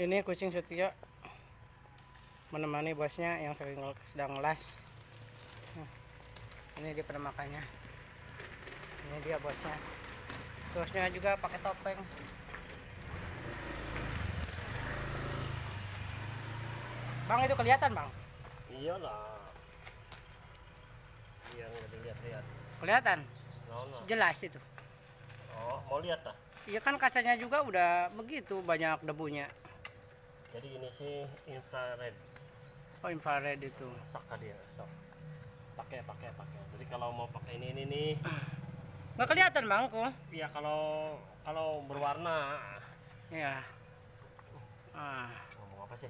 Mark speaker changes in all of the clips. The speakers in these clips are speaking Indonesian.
Speaker 1: Ini kucing setia menemani bosnya yang sedang ngelas. Ini dia penampakannya. Ini dia bosnya. Bosnya juga pakai topeng. Bang, itu kelihatan, Bang?
Speaker 2: Iyalah. Yang dilihat-lihat.
Speaker 1: Kelihatan?
Speaker 2: No.
Speaker 1: Jelas itu.
Speaker 2: Oh, mau lihat dah?
Speaker 1: Iya kan, kacanya juga udah begitu banyak debunya.
Speaker 2: Jadi ini sih infrared.
Speaker 1: Oh, infrared itu.
Speaker 2: Sok dia, sok. Pakai. Jadi kalau mau pakai ini nih.
Speaker 1: Nggak kelihatan, Bang, kok.
Speaker 2: Iya, kalau berwarna.
Speaker 1: Iya.
Speaker 2: Ngomong apa sih?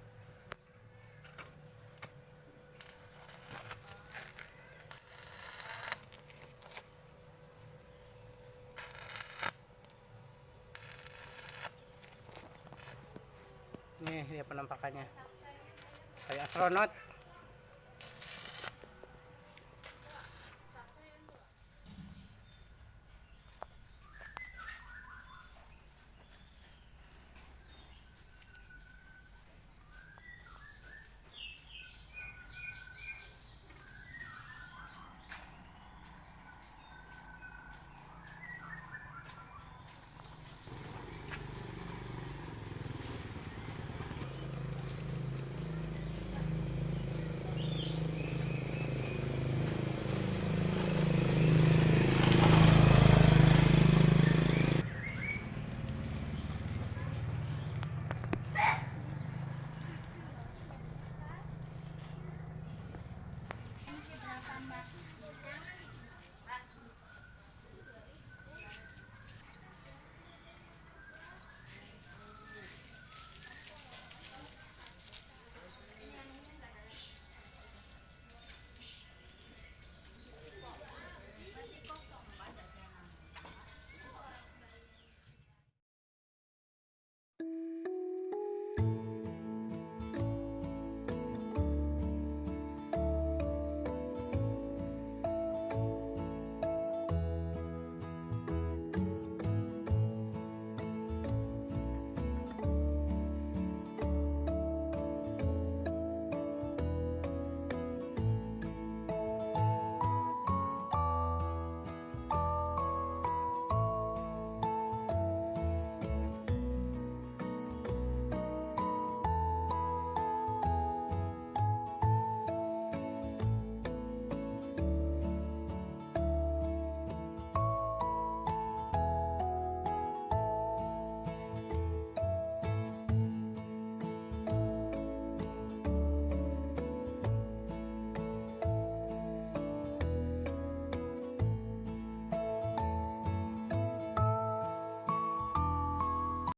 Speaker 1: Nih dia penampakannya. Kayak astronot.